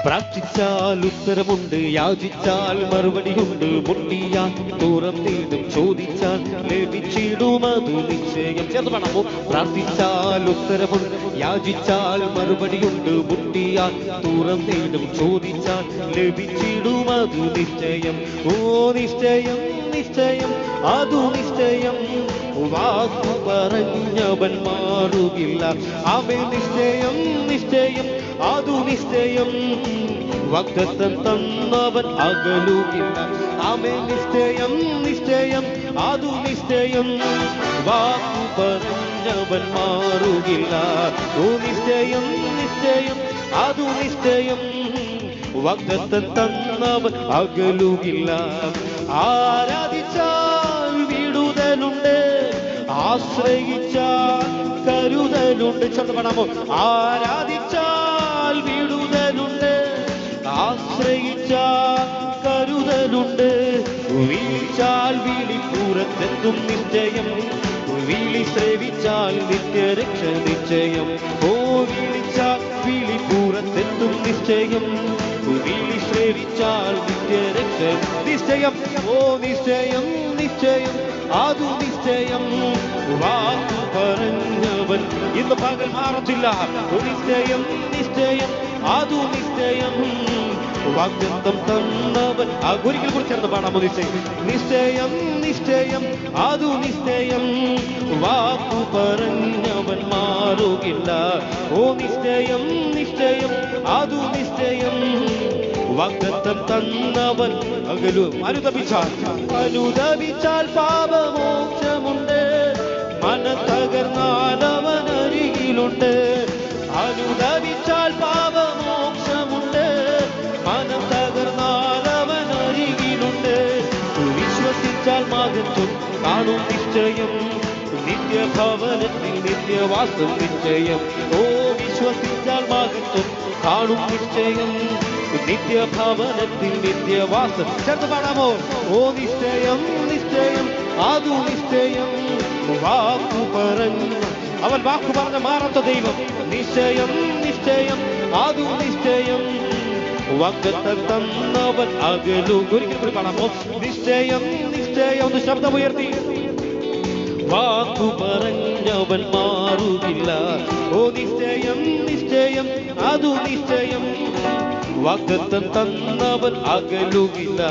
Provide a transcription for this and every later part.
പ്രാർത്ഥിച്ചാൽ ഉത്തരമുണ്ട്, യാചിച്ചാൽ മറുപടിയുണ്ട്, മുട്ടിയാൽ തുറന്നിടും, ചോദിച്ചാൽ ലഭിച്ചിടും, അത് നിശ്ചയം. ചേർന്ന് പാടാമോ? പ്രാർത്ഥിച്ചാൽ ഉത്തരമുണ്ട്, യാചിച്ചാൽ മറുപടിയുണ്ട്, മുട്ടിയാൽ തുറന്നിടും, ചോദിച്ചാൽ ലഭിച്ചിടും, അത് നിശ്ചയം. ഓ നിശ്ചയം, നിശ്ചയം, അതു നിശ്ചയം. വാക്കു പറഞ്ഞവൻ മാറുകില്ല. ആമേൻ. നിശ്ചയം, നിശ്ചയം, അതു നിശ്ചയം. വാഗ്ദത്തം തന്നവൻ അകലുകില്ല. ആമേൻ. നിശ്ചയം, നിശ്ചയം, അതു നിശ്ചയം. വാക്കു പറഞ്ഞവൻ മാറുകില്ല. ഓ നിശ്ചയം, നിശ്ചയം, അതു നിശ്ചയം. വാഗ്ദത്തം തന്നവൻ അകലുകില്ല. ആരാധിച്ചാൽ വിടുതലുണ്ട്, ആശ്രയിച്ചാൽ കരുതലുണ്ട്. ചേർന്ന് പാടാമോ? ആരാധിച്ചാൽ വിടുതലുണ്ട്, ആശ്രയിച്ചാൽ കരുതലുണ്ട്. വിളിച്ചാൽ വിളിപ്പുറത്തെത്തും നിശ്ചയം. വിളി ശ്രവിച്ചാൽ നിത്യരക്ഷ നിശ്ചയം. ഓ വിളിച്ചാൽ വിളിപ്പുറത്തെത്തും നിശ്ചയം. വിളി ശ്രവിച്ചാൽ നിത്യരക്ഷ നിശ്ചയം. ഓ നിശ്ചയം, നിശ്ചയം, അതു നിശ്ചയം. വാക്കു പറഞ്ഞവൻ ഇന്ന് പകൽ മാറത്തില്ല. നിശ്ചയം, നിശ്ചയം, അതു നിശ്ചയം. വാഗ്ദത്തം തന്നവൻ ഒരിക്കൽ കൂടി ചേർന്ന് പാടാമോ? നിശ്ചയം, നിശ്ചയം, നിശ്ചയം, അതു നിശ്ചയം. വാക്കു പറഞ്ഞവൻ മാറുകില്ല. ഓ നിശ്ചയം, നിശ്ചയം, അതു നിശ്ചയം. വാഗ്ദത്തം തന്നവൻ അനുദപിച്ചാൽ പാപമോക്ഷമുണ്ട്. മനത്തകർന്നാൽ അവൻ അരികിലുണ്ട്. അനുദപിച്ചാൽ പാപമോക്ഷമുണ്ട്. മനം തകർന്നാൽ അവൻ അരികിലുണ്ട്. വിശ്വസിച്ചാൽ മഹത്വം കാണും നിശ്ചയം. നിത്യഭവനത്തിൽ നിത്യവാസം നിശ്ചയം. ഓ വിശ്വസിച്ചാൽ മഹത്വം കാണും നിശ്ചയം. നിത്യഭവനത്തിൽ നിത്യവാസം. ചേർത്ത് പാടാമോ? ഓ നിശ്ചയം, നിശ്ചയം, അതു നിശ്ചയം. വാക്കു പറഞ്ഞു അവൻ വാക്കു പറഞ്ഞ മാറാത്ത ദൈവം. നിശ്ചയം, നിശ്ചയം, അതു നിശ്ചയം. വാഗ്ദത്തം തന്നവൻ അകലും. ഒരിക്കൽ കൂടി പാടാമോ? നിശ്ചയം, നിശ്ചയം. ഒന്ന് ശബ്ദമുയർത്തി. വാക്കു പറഞ്ഞവൻ മാറുകില്ല. ഓ നിശ്ചയം, നിശ്ചയം, അതു നിശ്ചയം. വാഗ്ദത്തം തന്നവൻ അകലുകില്ല.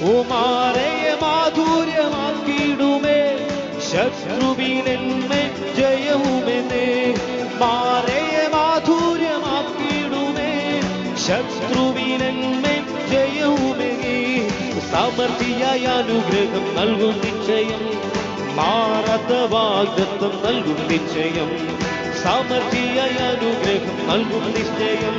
ഓ മാറയ മാധുര്യമാക്കിയിടുമേ ശത്രുവിനെന്മേ ജയവുമെന്നേ. മാറയ മാധുര്യമാക്കിയിടുമേ ശത്രുവിനെന്മേ ജയവുമെന്നേ. സമൃദ്ധിയായ അനുഗ്രഹം നൽകും നിശ്ചയം. മാറാത്ത വാഗ്ദത്തം നൽകും നിശ്ചയം. സമൃദ്ധിയായ അനുഗ്രഹം നൽകും നിശ്ചയം.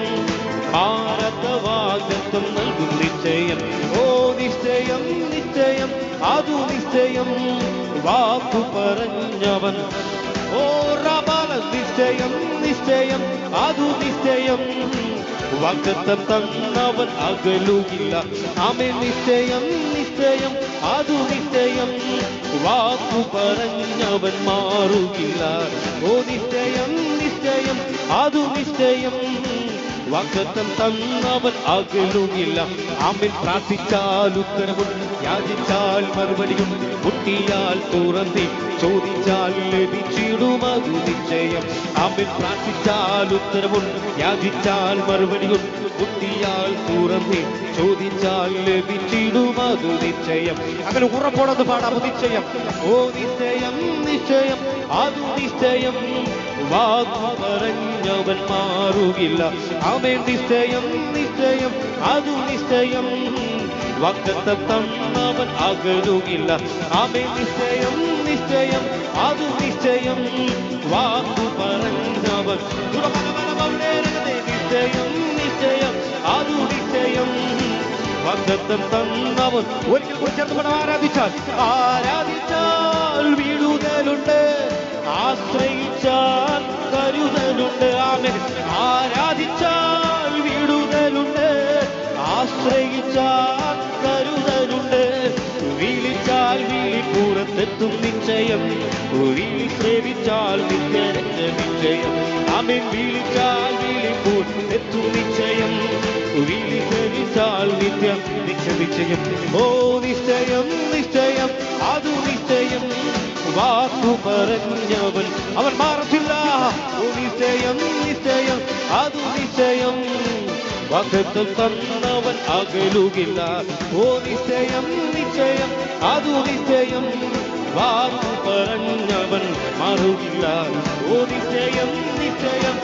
മാറാത്ത വാഗ്ദത്തം നൽകും നിശ്ചയം. ഓ നിശ്ചയം, നിശ്ചയം, അതു നിശ്ചയം. വാക്കു പറഞ്ഞവൻ ഓ റബാല. നിശ്ചയം, നിശ്ചയം, അതു നിശ്ചയം. വാഗ്ദത്തം തന്നവൻ അകലുകില്ല. ആമേൻ. നിശ്ചയം, നിശ്ചയം, അതു നിശ്ചയം. വാക്കു പറഞ്ഞവൻ മാറുകില്ല. ഓ നിശ്ചയം, നിശ്ചയം, അതു നിശ്ചയം. വാഗ്ദത്തം തന്നവൻ അകലുകില്ല. ആമേൻ. പ്രാർത്ഥിച്ചാൽ ഉത്തരമുണ്ട്, യാചിച്ചാൽ മറുപടിയുണ്ട്, മുട്ടിയാൽ തുറന്നി, ചോദിച്ചാൽ ലഭിച്ചിടും, അത് നിശ്ചയം. ആമേൻ. പ്രാർത്ഥിച്ചാൽ ഉത്തരമുണ്ട്, യാചിച്ചാൽ മറുപടിയുണ്ട്, മുട്ടിയാൽ തുറന്നി, ചോദിച്ചാൽ ലഭിച്ചിടും, അത് നിശ്ചയം. അങ്ങനെ ഉറപ്പോടത് പാടാമോ? നിശ്ചയം. ഓ നിശ്ചയം, നിശ്ചയം, അതു നിശ്ചയം. വാക്കു പറഞ്ഞവൻ മാറുകില്ല. ആമേൻ. നിശ്ചയം, നിശ്ചയം, അതു നിശ്ചയം. വാഗ്ദത്തം തന്നവൻ അകലുകില്ല. ആമേൻ. നിശ്ചയം, നിശ്ചയം, അതു നിശ്ചയം. വാക്കു പറഞ്ഞവൻ നിശ്ചയം, നിശ്ചയം, അതു നിശ്ചയം. വാഗ്ദത്തം തന്നവൻ. ഒരിക്കൽ കൂടി ചേർന്ന് പാടാം. ആരാധിച്ചാൽ വിടുതലുണ്ട്, ആശ്രയിച്ചാൽ കരുതലുണ്ട്. ആമേൻ. ആരാധിച്ചാൽ വിടുതലുണ്ട്, ആശ്രയിച്ചാൽ കരുതലുണ്ട്. വിളിച്ചാൽ വിളിപ്പുറത്തെത്തും നിശ്ചയം. വിളി ശ്രവിച്ചാൽ നിത്യരക്ഷ നിശ്ചയം. ആമേൻ. വിളിച്ചാൽ വിളിപ്പുറത്തെത്തും നിശ്ചയം. വിളിച്ചാൽ നിത്യം നിശ്ചയം. ഓ നിശ്ചയം നിശ്ചയം അതു നിശ്ചയം, വാക്കു പറഞ്ഞവൻ അവൻ മാറത്തില്ല. ഓ നിശ്ചയം നിശ്ചയം അതു നിശ്ചയം, വാഗ്ദത്തം തന്നവൻ അകലുകില്ല. ഓ നിശ്ചയം നിശ്ചയം അതു നിശ്ചയം, വാക്കു പറഞ്ഞവൻ മാറുകില്ല. ഓ നിശ്ചയം നിശ്ചയം